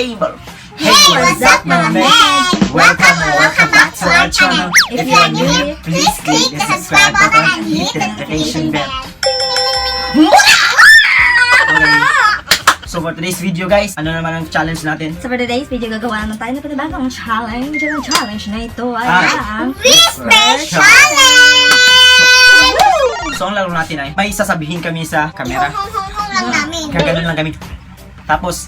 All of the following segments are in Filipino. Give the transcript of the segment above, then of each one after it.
table. Hey, what's up mga men? Welcome back to our channel. If you are new here, please click the subscribe button and hit the notification bell. Okay. So for today's video guys, ano naman ang challenge natin? So for today's video, gagawa naman tayo ng panibagong challenge. Ang challenge na ito ay ang Whisper Challenge! So ang laro natin ay may sasabihin kami sa camera. Hong lang namin. Gaganon lang kami. Tapos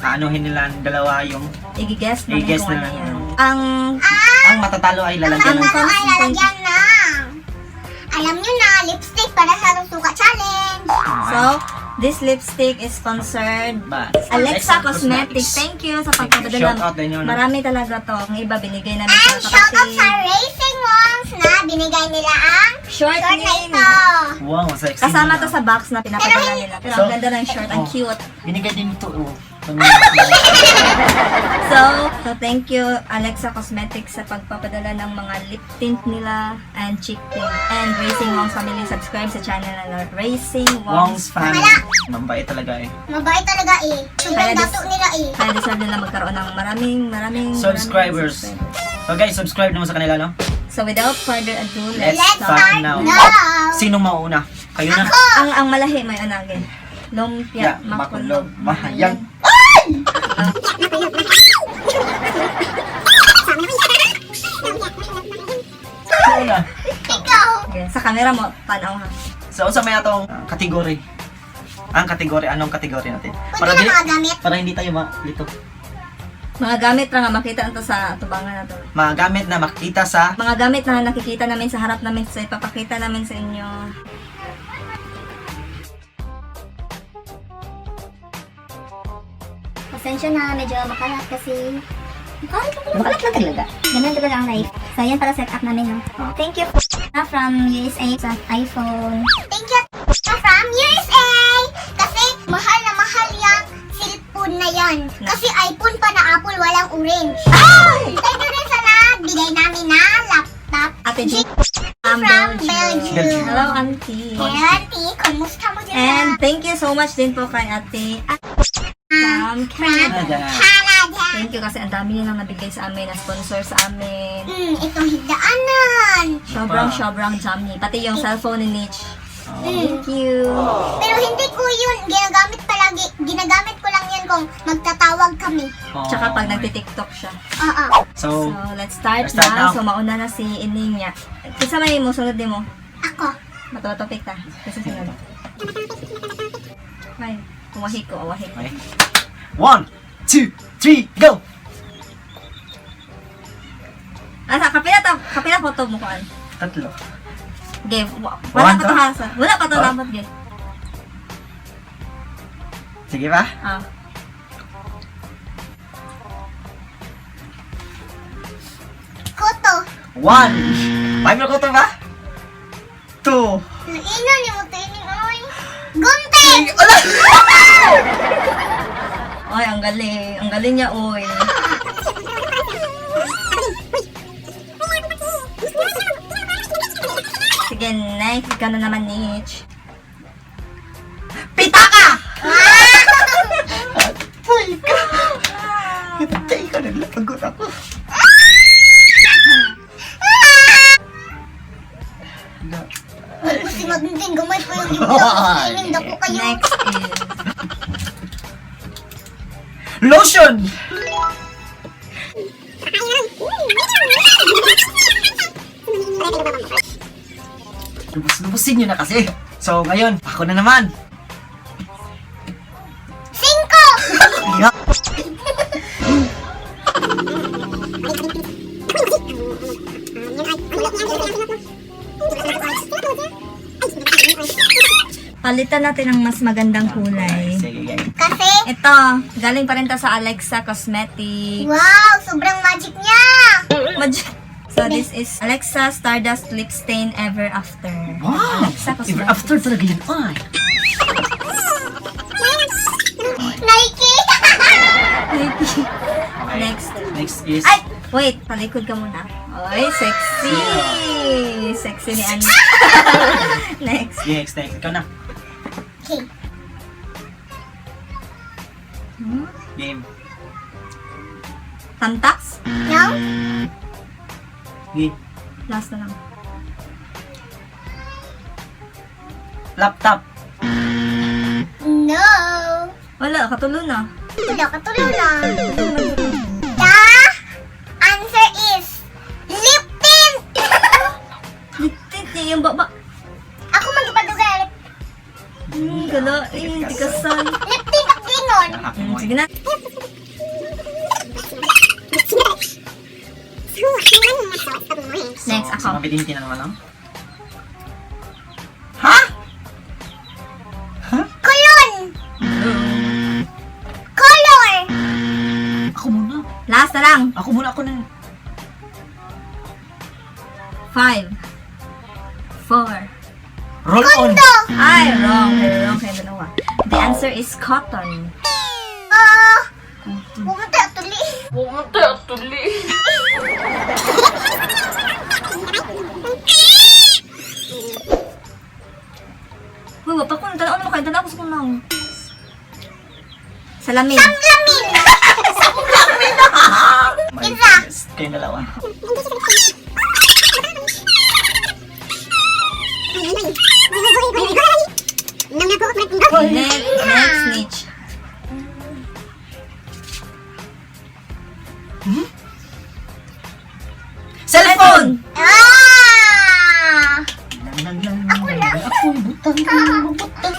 aanuhin nila ang dalawa yung i-guess na i-guess kung na ano yan. lang. Ang Ang matatalo ay lalagyan ng Ano ay lalagyan ng, alam nyo na, lipstick para sa Suka Challenge. so, this lipstick is sponsored Alexa Cosmetics. Thank you sa pagpapadala. Shout out din yun. Marami talaga to. Ang iba binigay namin And sa shout out sa kapatid. Racing Wangs na binigay nila ang Short short na name. ito. Wow, sexy. Kasama to sa box na pinapadala nila. Pero So, ang ganda ng short. Ang oh. cute. Binigay din ito. Oh. So thank you Alexa Cosmetics sa pagpapadala ng mga lip tint nila and cheek tint. And Racing Wong's family, subscribe sa channel na Racing Wong's Wong's family. Wala. Mabait talaga eh. Mabait talaga eh. Sobrang Kaya dato nila eh. Kaya deserve nila magkaroon ng maraming Subscribers. So guys, subscribe naman sa kanila, no? So without further ado, Let's Let's start start now. now. Sinong mauna? Kayo na. ang malahi may anagin. Lumpia, Yeah, makulog, mahayag. Ikaw na. Ikaw. Okay, sa camera mo, tanaw ha. So, sa may atong kategory. Ang kategory, anong kategory natin? Pwede na makagamit. Para hindi tayo malito. Mga gamit na nga makita ito sa tubangan na to. Mga gamit na makita sa Mga gamit na nakikita namin sa harap namin, sa ipapakita namin sa inyo. Pasensya na, medyo makalat kasi. Makalat lang talaga. Ganun talaga ang life. So, yan para set up namin, no? Thank you from USA sa iPhone. Thank you from USA! Kasi mahal na mahal yung cellphone na yan. Kasi iPhone pa na Apple, walang orange. Thank you rin sa nagbigay namin na laptop. Ate G. From Belgium. Hello, Auntie. Hey, Auntie, kumusta mo dyan? And thank you so much din po kay Ate from Canada. Canada. Thank you kasi ang dami nilang nabigay sa amin, na-sponsor sa amin. Itong higdaanan. Sobrang yummy. Pati yung cellphone ni Nitch. Thank you. Pero hindi ko yun ginagamit palagi. Ginagamit ko lang yan kung magtatawag kami. Tsaka pag nagti-tiktok siya. Oo. So, So, let's start Let's start na. now. So, mauna na si Ining niya. Isa may mo, sunod din mo. Ako. Matotopik ta. Kasi sunod. Ay, kumahi ko, awahi ko. okay. 1, 2, 3, go! Asa, kapila photo mo ko an. Tatlo. Okay, One wala pa to to? hasa. Wala pa to Oh. dapat, guys. Sige ba? Ah. Koto. 1. 5 na ko to ba? 2. Ina ni mo tining oy. Gunting. Ay, ang galing. Ang galing niya, oy. Sige, next. Ikaw na naman, Nitch. Pitaka! Patay ka! Patay ka, naglapagot ako. Kasi magundin gamay ko yung ibang tining dako kayo. Next is... Lotion! Lubos-lubosin nyo na kasi. So, ngayon, ako na naman. 5. Nga. Palitan natin ng mas magandang kulay. Sige, guys. Kasi Ito, galing pa rin to sa Alexa Cosmetics. wow, sobrang magic niya. So this is Alexa Stardust Lip Stain Ever After. Wow! Alexa Cosmetics. Ever after talaga yun. Ay! Nike. Next. Next is... Ay! Wait, talikod ka muna. Ay, sexy! Sexy ni Annie. Next. Next. Ikaw na. Okay. Game. Tamtax? No? Gi. Last na lang. Laptop. No. Wala, katulo na. Wala ka tuloy lang. The answer is lip tint. Litit niya yung baba. Ako magipadugal. Gala, tikasan. Lip tint ang ginon. Sige na. Next, ako. Mga bitinti na naman, no? Ha? Kulon. Color. Ako muna. Last na lang. Ako muna, ako na. 5, 4. Roll on. Kondo. Ay, wrong. Wrong kayo dalawa. The answer is cotton. Pumunta at tuli. Uy, wapa ko. Ano mo kayo? Dala ko sa kunang. Salamin. Lamin. My Isa. goodness. Kayong dalawa. Next niche. Cellphone! Ah! Ako lang. Ako, butang. Butang.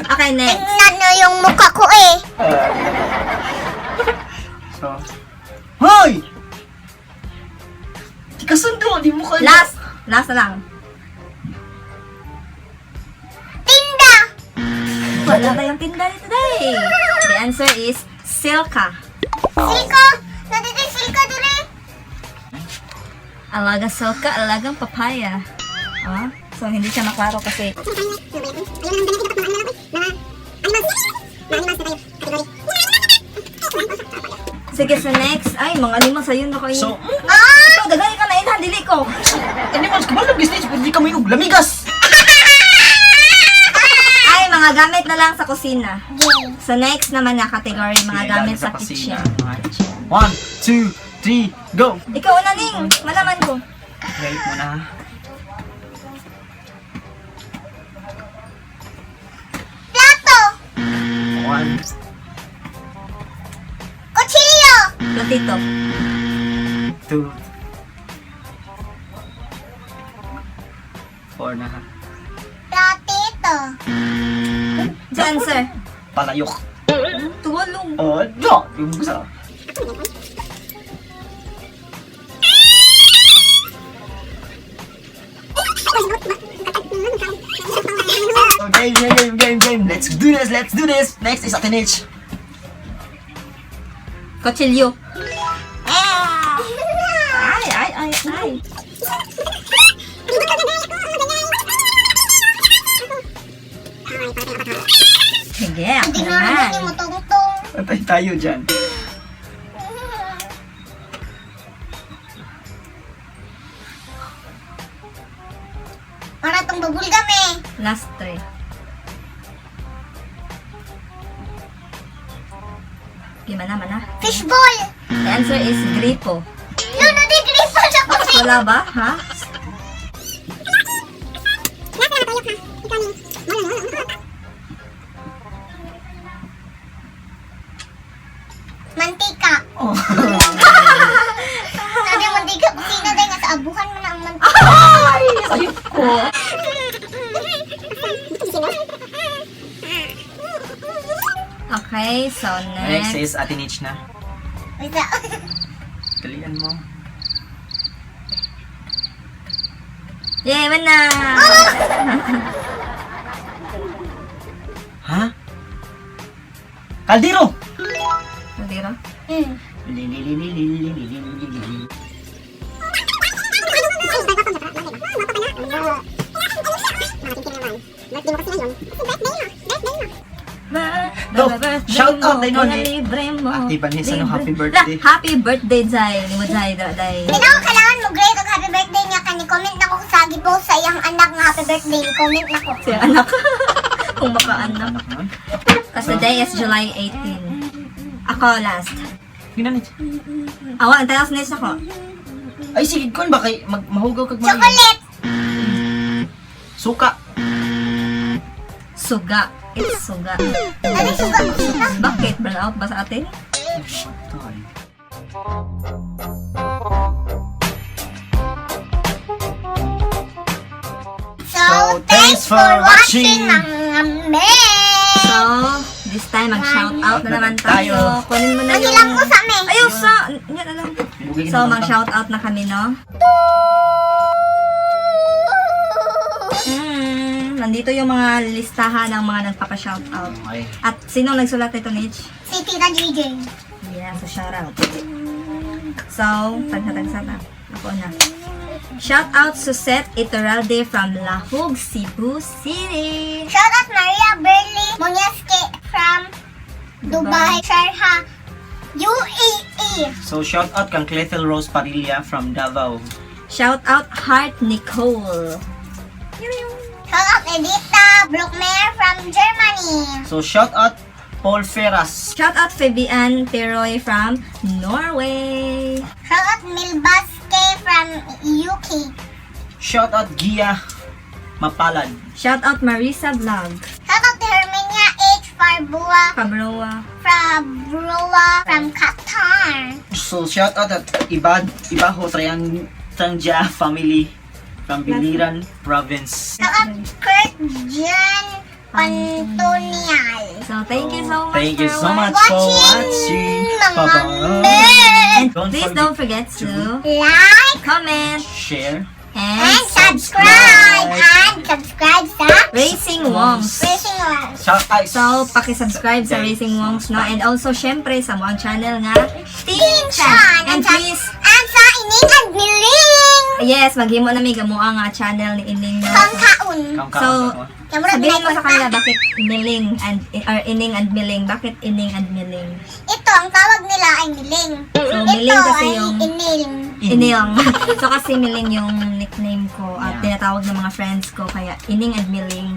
Okay, next. Tingnan nyo yung mukha ko eh. So. Hoy! Di ka sundo, di mo kayo. Last. Last na lang. Tinda. Wala tayong tinda today. The answer is Silka. Silka. Nandito yung silka dure. Alagang Silka, alagang papaya. Ah? So, hindi siya maklaro kasi sige, sa next. Ay, mga lima sa'yo na kayo. So, Ito, dagay ka na ilan, dili ko. animals, kabalog business, hindi kami yung lamigas. Ay, mga gamit na lang sa kusina. So, next naman na category, mga gamit sa kitchen. 1, 2, 3, go! Ikaw na, Ning. Malaman ko. Wait muna. Plato. 1, Kutsilyo. Platito. 2, 4 na ha. Platito. The answer. Palayok. Tuwalong. Do! Yung gusto. Okay, game. Let's do this. Next is Atenich. Kutsilyo. Ay. Sige, ako Hindi na naman. naman yung tungtong. Patay tayo dyan. Para tong babulgam eh. Last 3. Gimana mana? Fishball. The answer is gripo. Luno di gripo sa kusin. Wala ba? Ha? Mantika. Oh. Sabi mantika kusina dahil nga sa abuhan mo na ang mantika. Ay! Ayun ko. Okay, so Next next. is Atenich na. Wait lang. Kalian mo. Yay, wala! Ha? Kaldero! Nadira? Go! Shout out tayo nun eh. Active ni sa no, happy birthday. Happy birthday, Zay. Limo, Zay. Day. Hindi na ako kailangan mo grade og happy birthday niya kani comment na ko sa gipost sa iyang anak nga happy birthday comment na ko. Si anak. Kung makaanak. Anak naman. Kasi today is July 18. Ako last. Hinanit. Awa, ang talas next ako. Ay, sige, kun ba kay mahugaw kag Chocolate. Suka. Suga. It's suga. Ano suga ko sila? Bakit? Burn out ba sa atin? Toy. So, thanks for watching mga men. So, this time mag-shout out na naman tayo. Kunin mo na yung... Magilang ko sa amin. Ayaw sa... Yan na lang. So, mag-shout out na kami, no? Nandito yung mga listahan ng mga nagpapa-shout out. Okay. At sino nagsulat nito, Mitch? Si Tita JJ. Yeah, so shout out. So, tagsa na. Ako na. Shout out Susette Iturralde from Lahug, Cebu City. Shout out Maria Berly Monyaske from Dubai, Sharjah, UAE. So, shout out kang Clethel Rose Parilla from Davao. Shout out Heart Nicole. Shout out Edita Brookmer from Germany. So, shout out Paul Ferras. Shout out Fabian Teroy from Norway. Shout out Milbaske from UK. Shout out Gia Mapalad. Shout out Marisa Vlog. Shout out Herminia H. Farbua Pabroa. from Qatar. So, shout out at Ibaho Trangja family from Biliran Province. Shout out Kurt John Pantonial. So, thank you so much Thank you for so much watching. for watching. Mga Bye-bye. men. And please don't forget to Like comment Share. and subscribe sa Racing Wongs. Racing One. So, pakisubscribe sa Racing Wongs, no? And also, syempre, sa mga channel nga, Team Chan. And please, And sa Ining and Miling. yes, maghimo na may gamuang nga channel ni Ining, no? Kangkaon. So, sabihin mo sa kanila, bakit Miling and, or Ining and Miling? Bakit Ining and Miling? Ito, ang tawag nila ay Miling. So, Miling Ito kasi ay yung- Ining. Ining. So, kasi Miling yung nickname ko at Yeah. tinatawag ng mga friends ko, kaya Ining and Miling.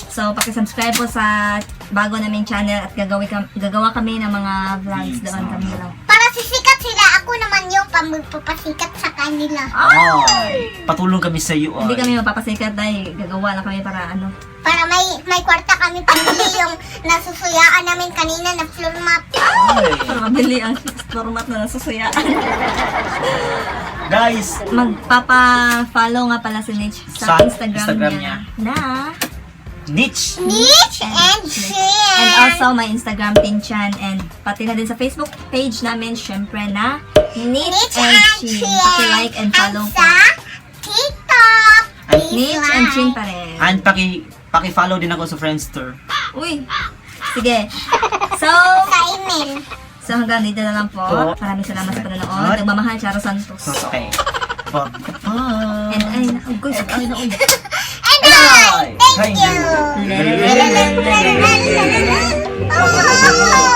So, pakisubscribe po sa bago naming channel at gagawa kami ng mga vlogs doon kami lang. Para sisikat sila, ako naman yung pamagpapasikat sa kanila. Patulong kami sa iyo. Hindi kami mapapasikat dahil gagawa lang kami para ano. Para may kwarta kami pamili yung nasusuyaan namin kanina na floor mat. Para mabili ang format na nasusuyaan. Guys, Magpapa-follow nga pala si Nitch sa Sa Instagram Instagram niya. niya. Na. niche. Niche and share. And also my Instagram Tinchan and pati na din sa Facebook page namin syempre na Nitch and Chin. Paki-like and follow And po. sa TikTok. please Nitch and Chin like. pa rin. And paki-follow din ako sa Friendster. Uy. Sige. So, Sa email. hanggang dito na lang po. Po. Maraming salamat sa panonood. Nagmamahal, Charo Santos. Okay. Bye. And ay, naugos. And Bye. Thank you. Lalalala. Oh,